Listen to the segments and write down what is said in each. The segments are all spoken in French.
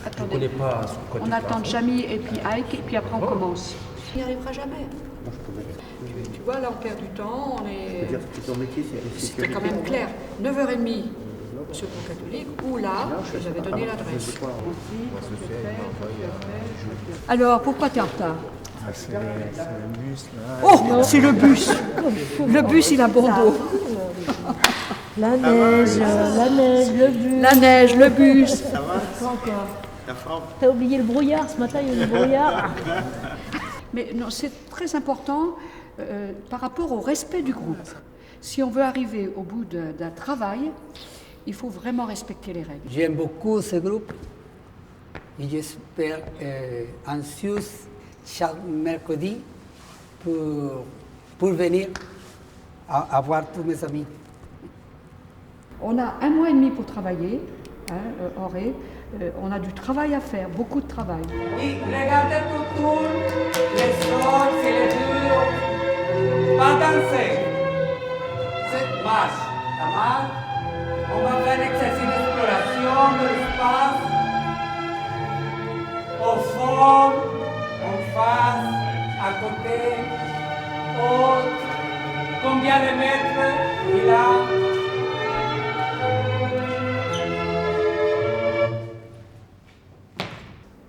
Attendez. Je ne connais pas ce côté. On attend Jamie et puis Ike, et puis après on commence. On n'y arrivera jamais. Tu vois, là on perd du temps, on est... Ton métier, c'est C'était quand même clair. 9h30, secours catholique, ou là, je vous avais donné l'adresse. Alors, pourquoi tu es en retard? C'est le bus, là. Oh, c'est le bus. Le bus, il a bon dos. La neige, le bus. La neige, le bus. Ça va? Quoi encore? La forme? T'as oublié le brouillard, ce matin il y a eu le brouillard. Mais non, c'est très important par rapport au respect du groupe. Si on veut arriver au bout d'un travail, il faut vraiment respecter les règles. J'aime beaucoup ce groupe et j'espère anxieux chaque mercredi pour venir à voir tous mes amis. On a 1 mois et demi pour travailler, Auré. On a du travail à faire, beaucoup de travail. Et regardez autour, les sols, c'est les durs, pas danser. Cette marche, la marche, on va faire l'exercice d'exploration de l'espace, au fond, en face, à côté, haut, combien de mètres, et là.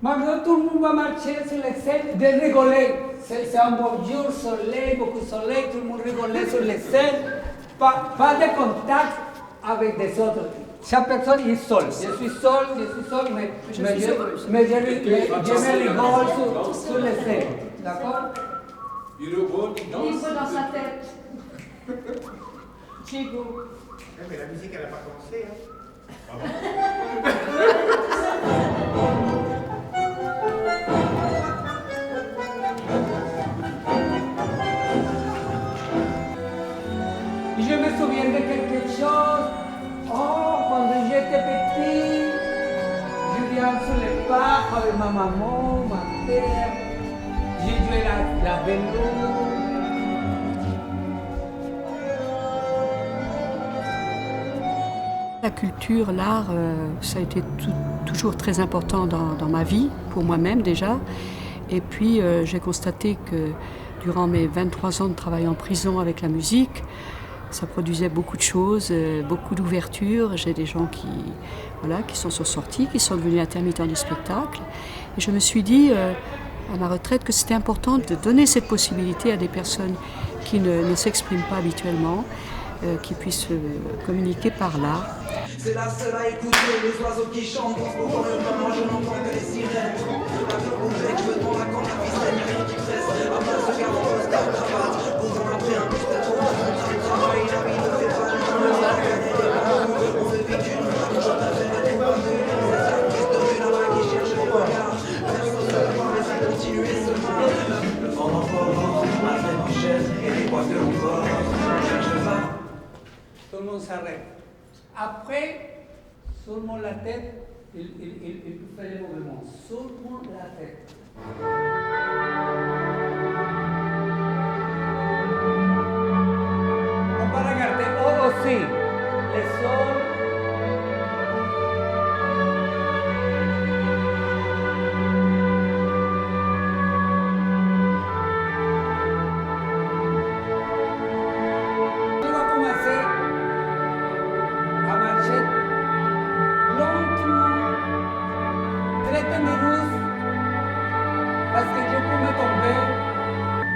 Maintenant, tout le monde va marcher sur les scènes de rigoler. C'est un beau jour, soleil, beaucoup de soleil, tout le monde rigolait sur les scènes. Pas de contact avec des autres. Chaque personne est seule. Je suis seul, mais je me rigole sur les scènes. D'accord? Libre dans sa tête. Chico. Mais la musique, elle n'a pas commencé. Je me souviens de quelque chose. Oh, quand j'étais petit, je viens sur les parcs avec ma maman, ma père. J'ai joué la vélo. La culture, l'art, ça a été toujours très important dans ma vie, pour moi-même déjà. Et puis j'ai constaté que durant mes 23 ans de travail en prison avec la musique, ça produisait beaucoup de choses, beaucoup d'ouverture. J'ai des gens qui s'en sont sortis, qui sont devenus intermittents du spectacle. Et je me suis dit, à ma retraite, que c'était important de donner cette possibilité à des personnes qui ne s'expriment pas habituellement, qui puissent communiquer par l'art. C'est la seule à écouter les oiseaux qui chantent. Dans ce beau corps urbain, moi je n'entends que les sirènes. La clope au bec, je me tends la corde, la ficelle, y'a rien qui presse. À place de garde en costard, cravate. Posant après un plus tête au monde. Le travail, la vie ne fait pas le temps. Le mal, on veut vite une fois. Je t'appelle à des pas de lune. Cette actrice de rue là-bas qui cherche les regards. Personne ne va laisser continuer ce mal. Le vent d'enfort, malgré nos chaises et les boîtes de l'enfort. Cherche le va. Tout le monde s'arrête. Après, seulement la tête, il fait les mouvements. Seulement la tête. On va regarder aussi les sols. On va commencer à marcher lentement, très ténéreuse, parce que je peux me tomber.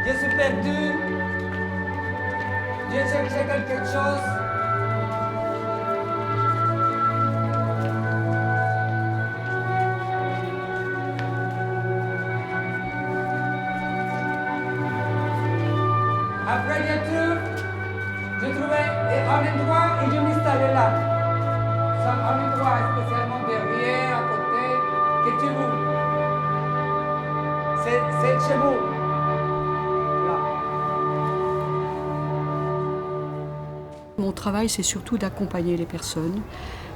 Je suis perdu. J'ai cherché quelque chose. Après, j'ai trouvé un endroit et je m'installais là. C'est un endroit spécialement derrière, à côté, que tu veux. C'est chez vous. Là. Mon travail, c'est surtout d'accompagner les personnes,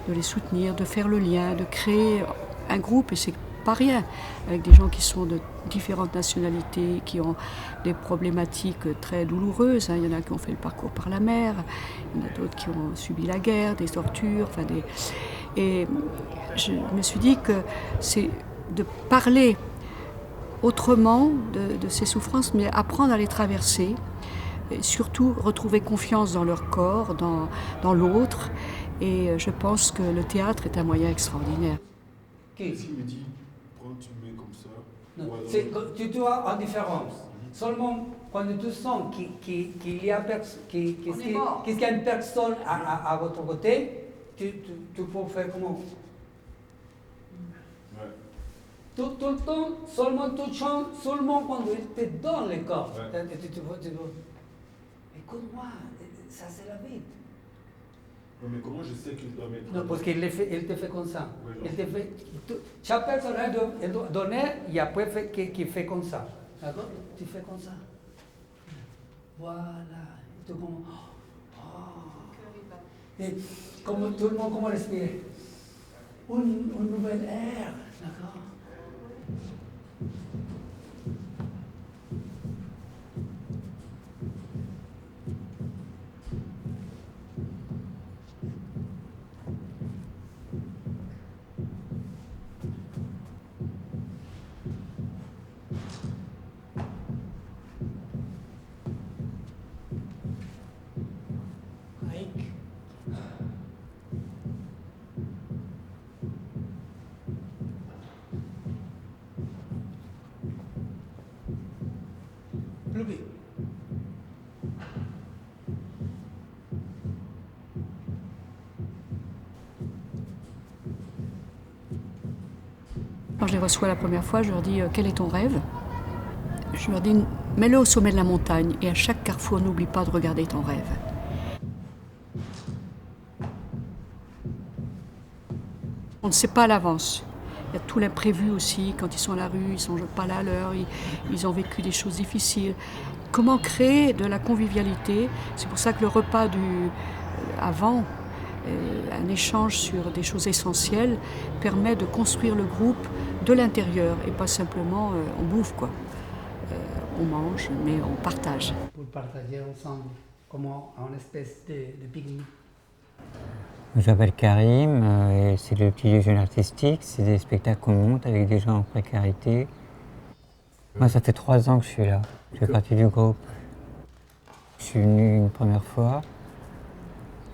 de les soutenir, de faire le lien, de créer un groupe, et c'est pas rien, avec des gens qui sont de différentes nationalités, qui ont des problématiques très douloureuses. Il y en a qui ont fait le parcours par la mer, il y en a d'autres qui ont subi la guerre, des tortures, Et je me suis dit que c'est de parler autrement de ces souffrances, mais apprendre à les traverser, et surtout retrouver confiance dans leur corps, dans l'autre. Et je pense que le théâtre est un moyen extraordinaire. S'il me dit, prends, tu me mets comme ça. Non, ou alors- tu vois en différence. Seulement quand tu sens qu'il y a qu'il y a une personne à votre côté, tu peux faire comment? Ouais. Tout le temps, seulement tu chantes, seulement quand tu es dans le corps. Ouais. Tu vois, écoute-moi, ça c'est la vie. Ouais, mais comment je sais qu'il doit mettre? Non, parce qu'il te fait comme ça. Ouais, Il te fait, chaque personne elle doit donner et après qu'il fait comme ça. D'accord? Tu fais comme ça. Voilà. Et tu commences. Et comme tout le monde comment respirer. Une nouvelle air. D'accord? Mike. Lubi. Quand je les reçois la première fois, je leur dis quel est ton rêve? Je leur dis mets-le au sommet de la montagne et à chaque carrefour n'oublie pas de regarder ton rêve. On ne sait pas à l'avance. Il y a tout l'imprévu aussi. Quand ils sont à la rue, ils ne sont pas là à l'heure, ils ont vécu des choses difficiles. Comment créer de la convivialité? C'est pour ça que le repas avant, un échange sur des choses essentielles, permet de construire le groupe de l'intérieur et pas simplement on bouffe quoi. On mange, mais on partage. Pour partager ensemble, comme en espèce de pique-nique. Je m'appelle Karim et c'est le petit déjeuner artistique. C'est des spectacles qu'on monte avec des gens en précarité. Moi, ça fait 3 ans que je suis là. Je fais partie du groupe. Je suis venu une première fois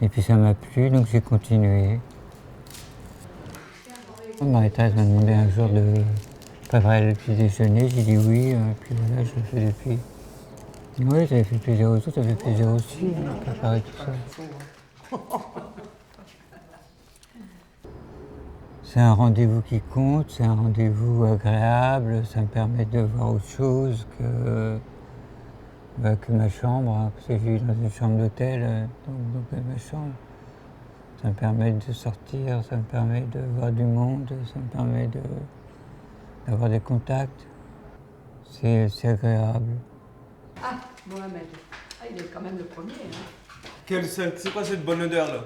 et puis ça m'a plu, donc j'ai continué. Marie-Thérèse m'a demandé un jour de préparer le petit déjeuner. J'ai dit oui, puis voilà, je le fais depuis. Oui, ça fait plaisir aux autres, ça fait plaisir aussi de préparer tout ça. C'est un rendez-vous qui compte, c'est un rendez-vous agréable, ça me permet de voir autre chose que ma chambre, hein, parce que je vis dans une chambre d'hôtel, donc ma chambre. Ça me permet de sortir, ça me permet de voir du monde, ça me permet d'avoir des contacts. C'est agréable. Ah, Mohamed. Ah, il est quand même le premier. Hein. C'est quoi cette bonne odeur là?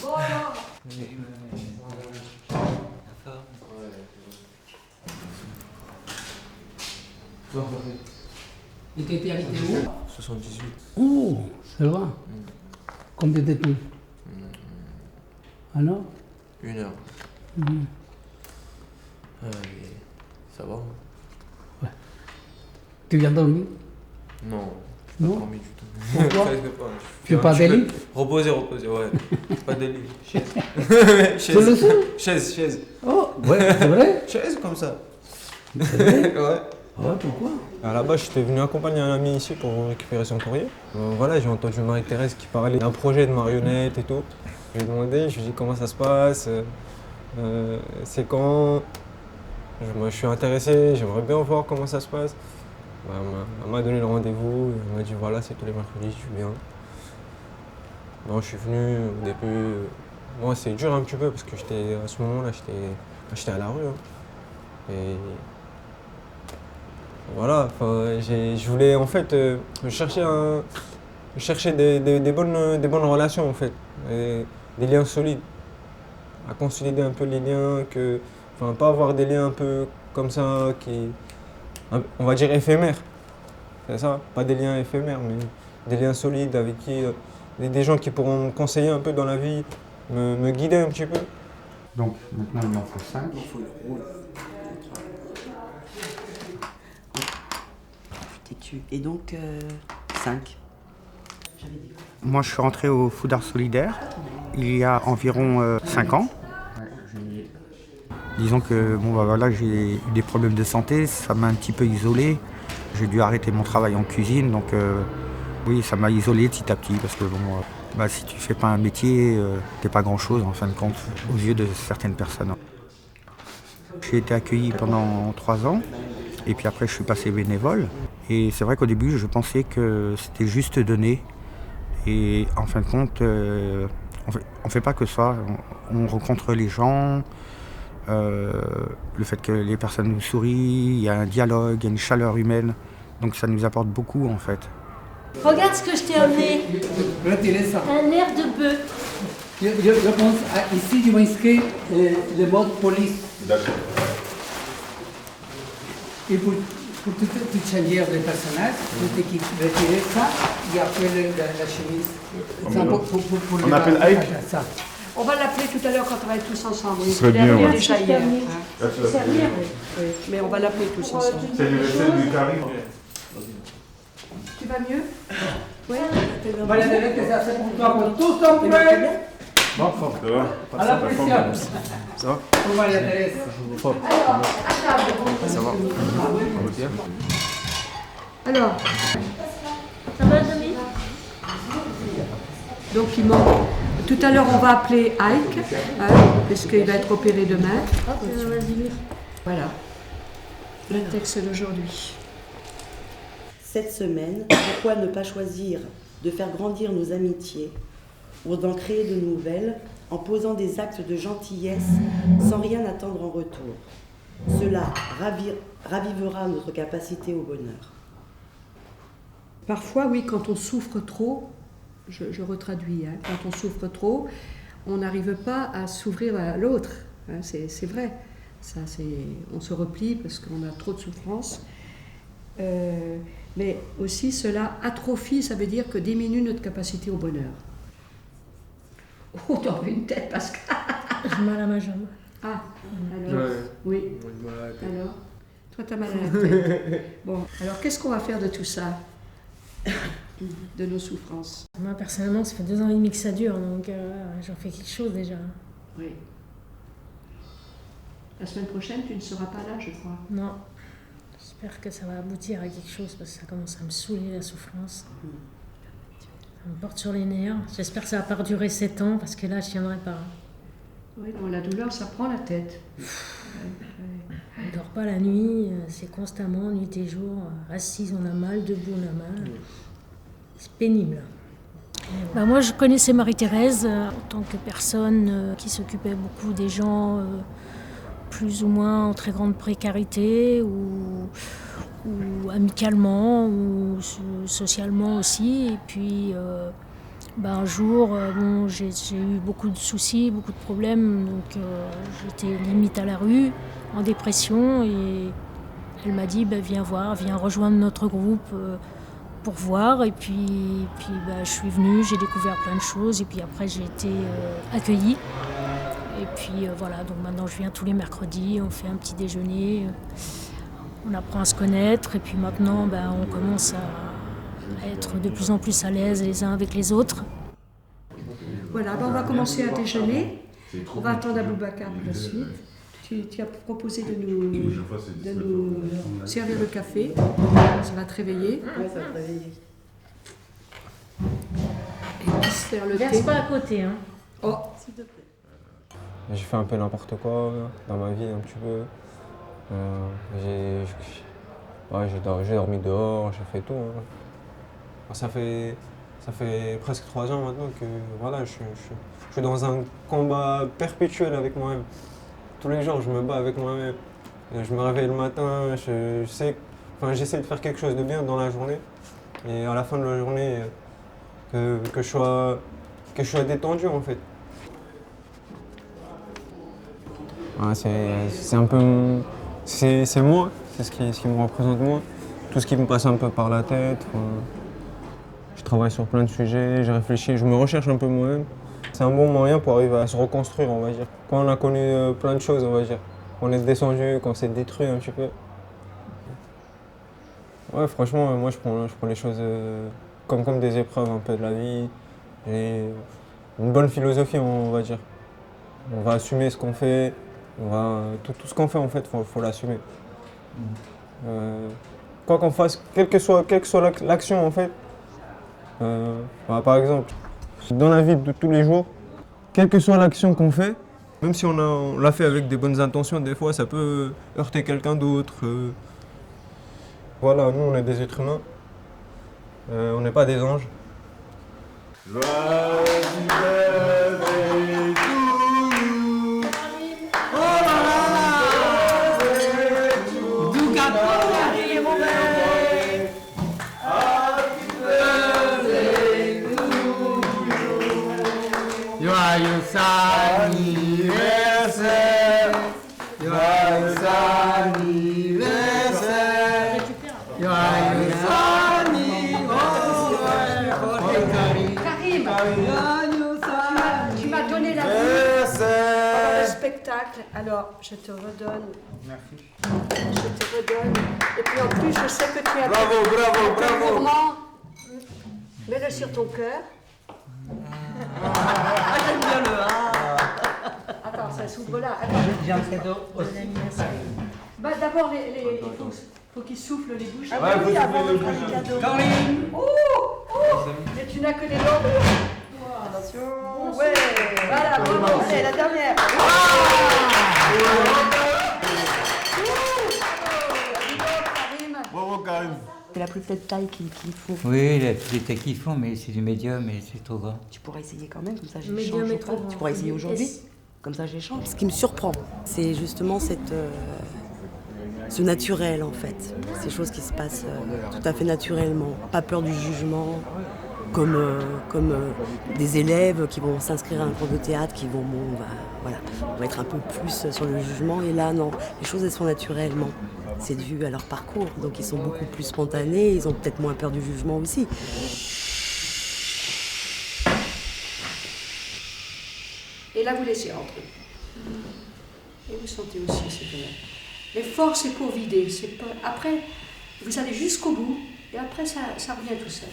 Bon alors. Et tu étais habité où? 78. Oh, c'est loin. Combien de temps? Alors? 1 heure. Ça va? Ouais. Tu viens dormir? Non. Non? Pas dormi du tout. Pourquoi? Presque pas. Tu veux pas des lits? Reposer, ouais. Pas de lit. Chaise. C'est le seul? Chaise. Oh, ouais, c'est vrai? Chaise comme ça. C'est vrai? Ouais. Ouais, pourquoi? À la base, j'étais venu accompagner un ami ici pour récupérer son courrier. Voilà, j'ai entendu Marie-Thérèse qui parlait d'un projet de marionnette et tout. Je lui ai demandé, je lui ai dit comment ça se passe, c'est quand. Moi, je suis intéressé, j'aimerais bien voir comment ça se passe. Elle m'a donné le rendez-vous, elle m'a dit voilà, c'est tous les mercredis, je viens. Non, je suis venu au début. Moi, c'est dur un petit peu parce que à ce moment-là, j'étais à la rue. Hein. Et voilà, je voulais en fait chercher des bonnes relations en fait, et des liens solides, à consolider un peu les liens, pas avoir des liens un peu comme ça on va dire éphémères, c'est ça, pas des liens éphémères mais des liens solides avec des gens qui pourront me conseiller un peu dans la vie, me guider un petit peu. Donc maintenant il m'en faut 5. Et donc 5. Moi je suis rentré au Food Art Solidaire il y a environ 5 ans. Disons que bon, bah, voilà, j'ai eu des problèmes de santé, ça m'a un petit peu isolé. J'ai dû arrêter mon travail en cuisine, donc oui, ça m'a isolé petit à petit parce que bon, bah, si tu fais pas un métier, t'es pas grand chose en fin de compte aux yeux de certaines personnes. J'ai été accueilli pendant 3 ans et puis après je suis passé bénévole. Et c'est vrai qu'au début je pensais que c'était juste donner et en fin de compte on fait pas que ça, on rencontre les gens. Le fait que les personnes nous sourient, il y a un dialogue, il y a une chaleur humaine, donc ça nous apporte beaucoup en fait. Regarde ce que je t'ai amené. Retirez ça. Un air de bœuf. Je pense, ici, je m'inscris le mot police. D'accord. Et pour tout changer de personnage, vous devez retirer ça et après la chemise. Ça, pour On appelle Ike. ça. On va l'appeler tout à l'heure quand on va être tous ensemble. Ce serait bien, ouais. Déjà hier. Servir. Oui, mais on va l'appeler tous ensemble. C'est l'anniversaire du Karim. Tu vas mieux? Oui. Maria Teresa, c'est pour toi, pour tous ton prêt. Bon, ça va. À la pression. Ça va? Pour Maria Teresa. Ça va. Alors, Ça va, Jamy? donc il manque. Tout à l'heure, on va appeler Ike, puisqu'il va être opéré demain. Vas-y. Voilà. Le texte d'aujourd'hui. Cette semaine, pourquoi ne pas choisir de faire grandir nos amitiés ou d'en créer de nouvelles en posant des actes de gentillesse sans rien attendre en retour. Cela ravivera notre capacité au bonheur. Parfois, oui, quand on souffre trop, je retraduis, hein, quand on souffre trop, on n'arrive pas à s'ouvrir à l'autre. Hein, c'est vrai. Ça, on se replie parce qu'on a trop de souffrance. Mais aussi, cela atrophie, ça veut dire que diminue notre capacité au bonheur. Oh, t'as une tête, Pascal. J'ai mal à ma jambe. Ah, alors, Ouais. oui. Alors, toi, t'as mal à la tête. Bon, alors, qu'est-ce qu'on va faire de tout ça? De nos souffrances? Moi, personnellement, ça fait 2 ans et demi que ça dure, donc j'en fais quelque chose déjà. Oui. La semaine prochaine, tu ne seras pas là, je crois. Non. J'espère que ça va aboutir à quelque chose parce que ça commence à me saouler la souffrance. Ça me porte sur les nerfs. J'espère que ça va perdurer 7 ans parce que là, je tiendrai pas. Oui, non, la douleur, ça prend la tête. On ne dort pas la nuit, c'est constamment, nuit et jour. Assise, on a mal, debout, on a mal. C'est pénible. Bah moi, je connaissais Marie-Thérèse en tant que personne qui s'occupait beaucoup des gens plus ou moins en très grande précarité ou amicalement ou socialement aussi. Et puis un jour, bon, j'ai eu beaucoup de soucis, beaucoup de problèmes, donc j'étais limite à la rue, en dépression, et elle m'a dit viens voir, viens rejoindre notre groupe pour voir. Et puis je suis venue, j'ai découvert plein de choses, et puis après j'ai été accueillie. Et puis voilà, donc maintenant je viens tous les mercredis, on fait un petit déjeuner, on apprend à se connaître, et puis maintenant on commence à être de plus en plus à l'aise les uns avec les autres. Voilà, on va commencer à déjeuner. On va attendre Aboubacar pour la suite. Tu as proposé de nous servir le café. Ça va te réveiller. Oui, ça va te réveiller. Et puis se faire le Verse thé. pas à côté, hein. Oh, S'il te plaît. J'ai fait un peu n'importe quoi dans ma vie, un petit peu. J'ai dormi dehors, j'ai fait tout. Hein. Ça fait presque 3 ans maintenant que voilà, je suis dans un combat perpétuel avec moi-même. Tous les jours, je me bats avec moi-même. Je me réveille le matin, j'essaie de faire quelque chose de bien dans la journée. Et à la fin de la journée, que je sois détendu en fait. Ouais, c'est un peu... C'est moi, c'est ce qui me représente moi. Tout ce qui me passe un peu par la tête. Je travaille sur plein de sujets, je réfléchis, je me recherche un peu moi-même. C'est un bon moyen pour arriver à se reconstruire, on va dire. Quand on a connu plein de choses, on va dire. On est descendu, quand c'est détruit un petit peu. Ouais, franchement, moi je prends les choses comme des épreuves un peu de la vie. J'ai une bonne philosophie, on va dire. On va assumer ce qu'on fait. Tout ce qu'on fait, en fait, faut l'assumer. Quoi qu'on fasse, quelle que soit l'action, en fait. Par exemple, dans la vie de tous les jours, quelle que soit l'action qu'on fait, même si on l'a fait avec des bonnes intentions, des fois ça peut heurter quelqu'un d'autre. Voilà, nous on est des êtres humains, on n'est pas des anges. Tu m'as donné la vie pendant le spectacle, alors je te redonne. Merci. Je te redonne. Et puis en plus, je sais que tu as... Bravo. Gourmand. Mets-le sur ton cœur. J'aime bien le Attends, ça s'ouvre là. Attends. J'ai un cadeau aussi. Bah, d'abord, il faut qu'il souffle les bouches. Ah oui, avant de faire le cadeau. Mais tu n'as que des dorures. Attention. Ouais. Voilà, bravo. Allez, la dernière. Bravo, Karim. C'est la plus petite taille qu'il faut. Oui, il y a tous les tailles qu'ils font, mais c'est du médium et c'est trop grand. Tu pourrais essayer quand même, comme ça Médium j'échange. est trop grand. Tu pourrais essayer aujourd'hui, comme ça j'échange. Ce qui me surprend, c'est justement ce naturel en fait. Ces choses qui se passent tout à fait naturellement. Pas peur du jugement, comme des élèves qui vont s'inscrire à un cours de théâtre, qui vont, on va être un peu plus sur le jugement. Et là, non, les choses elles sont naturellement. C'est dû à leur parcours, donc ils sont beaucoup plus spontanés, ils ont peut-être moins peur du jugement aussi. Et là, vous laissez entrer. Et vous sentez aussi cette odeur. L'effort, c'est pour vider. Après, vous allez jusqu'au bout, et après, ça revient tout seul.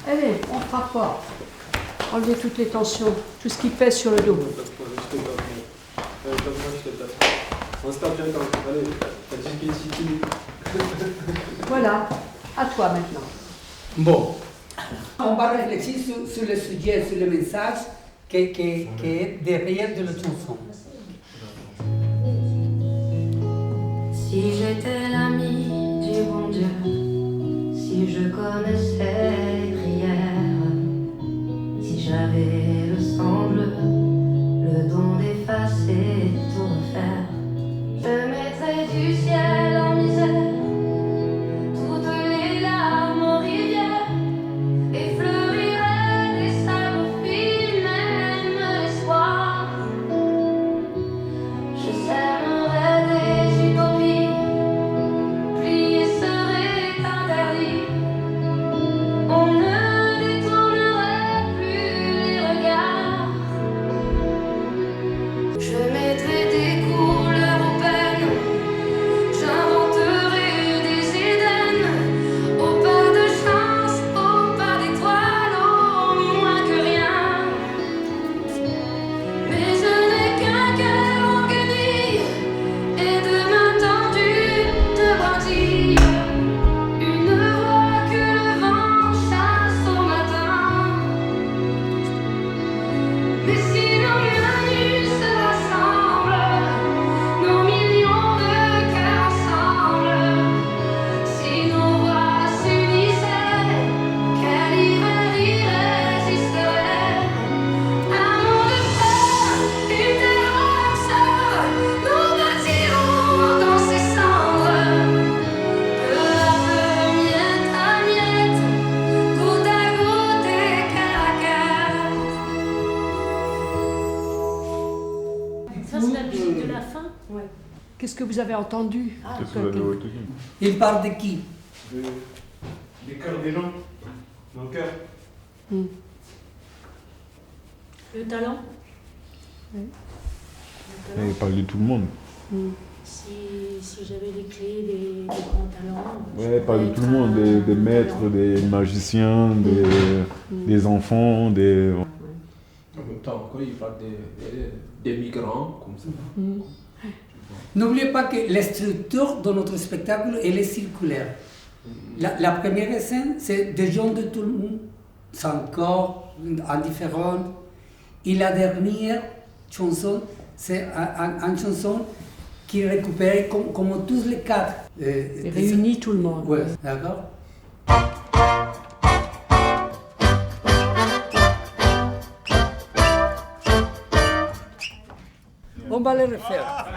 Allez, on frappe fort. Enlevez toutes les tensions, tout ce qui pèse sur le dos. Voilà, à toi maintenant. Bon, on va réfléchir sur le sujet, sur le message qui est derrière de la chanson. Si j'étais l'ami du bon Dieu, si je connaissais les prières, si j'avais le sang bleu, le don d'effacer tout refaire, je mettrais du ciel en misère, toutes les larmes en rivière, et fleurirait des sables filles, même l'espoir. Je sèmerais des utopies, plier serait interdit. qu'est-ce que vous avez entendu? Qu'est-ce que vous avez retenu? Il parle de qui? Des cœurs des gens. Dans le cœur. Le talent. Il parle de tout le monde. Si j'avais les clés des grands talents. Ouais, il parle de tout le monde, des maîtres, des magiciens, des enfants, des... En même temps, quand il parle des migrants, comme ça. N'oubliez pas que la structure de notre spectacle, elle est circulaire. La première scène, c'est des gens de tout le monde, sans corps, indifférents. Et la dernière chanson, c'est une chanson qui récupère comme tous les quatre. Et réunit tout le monde. Oui, d'accord. On va le refaire.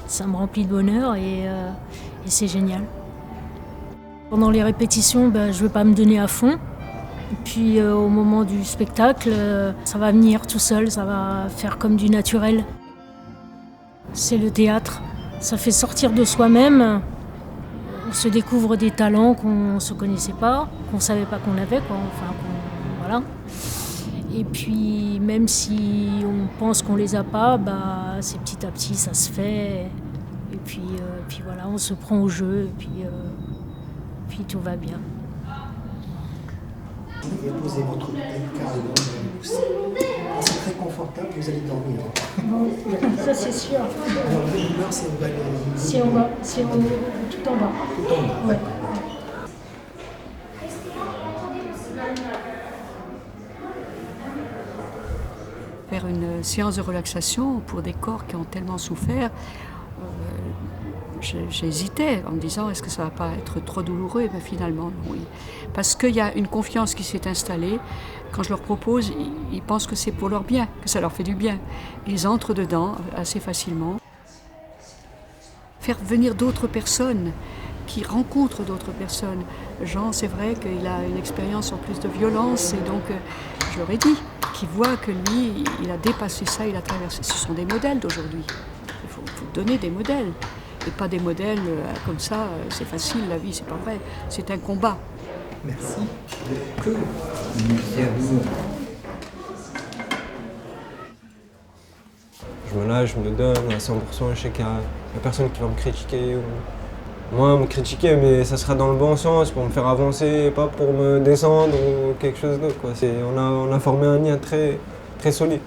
Ça me remplit de bonheur et c'est génial. Pendant les répétitions, je ne veux pas me donner à fond. Et puis au moment du spectacle, ça va venir tout seul, ça va faire comme du naturel. C'est le théâtre, ça fait sortir de soi-même. On se découvre des talents qu'on ne se connaissait pas, qu'on ne savait pas qu'on avait, quoi. Enfin, voilà. Et puis même si on pense qu'on les a pas, c'est petit à petit ça se fait. Et puis voilà, on se prend au jeu et puis tout va bien. Vous pouvez poser votre tête carrément dans le coussin. C'est très confortable, vous allez dormir. Bon, ça c'est sûr. Alors le douleur, c'est tout en bas. Tout en bas. Ouais. Faire une séance de relaxation pour des corps qui ont tellement souffert, j'hésitais en me disant est-ce que ça ne va pas être trop douloureux? Et bien finalement, oui. Parce qu'il y a une confiance qui s'est installée. Quand je leur propose, ils pensent que c'est pour leur bien, que ça leur fait du bien. Ils entrent dedans assez facilement. Faire venir d'autres personnes qui rencontrent d'autres personnes. Jean, c'est vrai qu'il a une expérience en plus de violence et donc je leur ai dit qu'il voit que lui, il a dépassé ça, il a traversé. Ce sont des modèles d'aujourd'hui. Il faut donner des modèles et pas des modèles comme ça, c'est facile la vie, c'est pas vrai. C'est un combat. Merci. Merci à vous. Je me lâche, je me donne à 100%, je sais qu'il y a personne qui va me critiquer. Moi, me critiquer, mais ça sera dans le bon sens, pour me faire avancer, pas pour me descendre ou quelque chose d'autre. On a formé un lien très, très solide.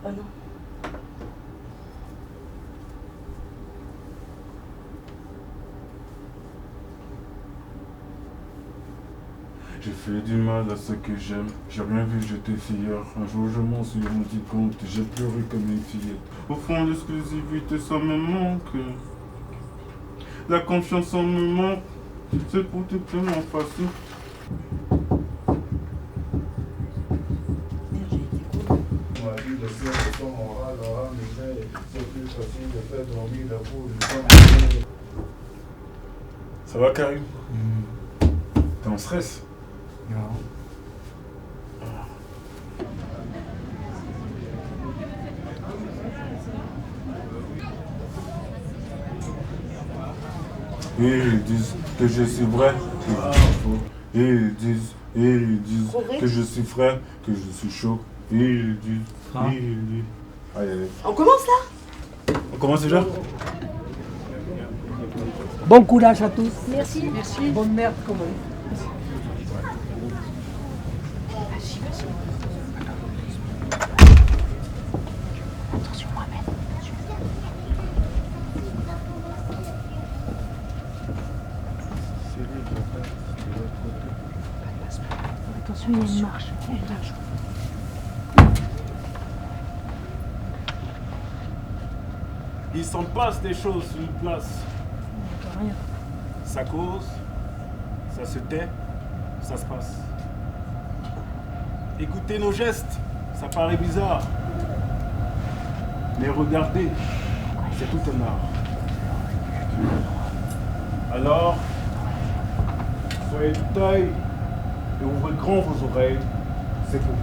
Oh non. J'ai fait du mal à ceux que j'aime. J'ai rien vu, j'étais fier. Un jour je m'en suis rendu compte. J'ai pleuré comme une fillette. Au fond, l'exclusivité, ça me manque. La confiance en me manque. C'est pour tout tellement facile. On m'a dit de faire le son moral, mais c'est plus facile de faire dormir la peau du sang. Ça va, Karim? T'es en stress? Non. Et ils disent que je suis vrai, que je suis faux. Et ils disent que je suis frais, que je suis chaud. Et ils disent. Aïe, aïe. On commence là? On commence déjà? Bon courage à tous. Merci. Merci. Bonne merde, comme Attention, Mohamed. Attention, il y a une marche. Il s'en passe des choses sur une place. Rien. Ça cause, ça se tait, ça se passe. Écoutez nos gestes, ça paraît bizarre. Mais regardez, c'est tout un art. Alors, soyez de taille et ouvrez grand vos oreilles, c'est pour vous.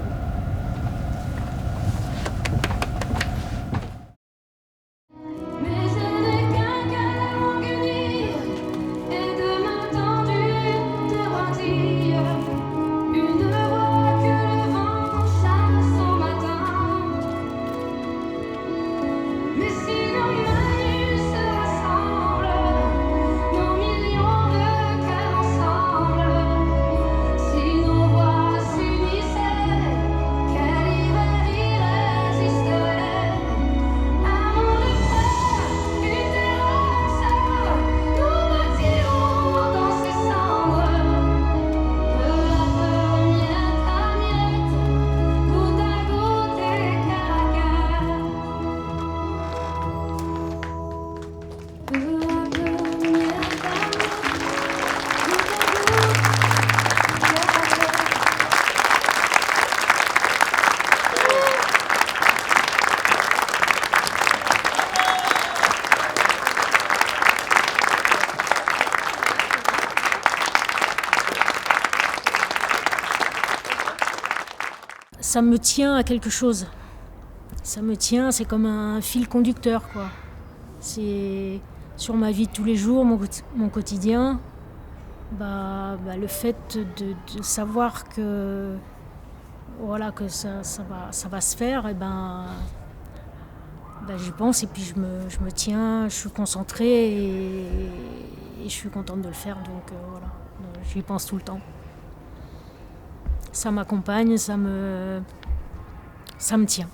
Mais ce n'est qu'un cœur uni et de mains tendues de rendir une voix que le vent chasse au matin. Mais si nos mains se rassemblent, nos millions de cœurs ensemble, si nos voix s'unissaient, quel hiver irrésisterait. Amour de frère, une terrasse, nous bâtirons dans ces cendres. De la miette à miette, goutte à goutte et cœur à cœur. De la miette à miette, Ça me tient à quelque chose. Ça me tient, c'est comme un fil conducteur, quoi. C'est sur ma vie de tous les jours, mon quotidien. Le fait de savoir que, voilà, que ça va se faire, et j'y pense et puis je me tiens, je suis concentrée et je suis contente de le faire, donc voilà, j'y pense tout le temps. Ça m'accompagne, ça me tient.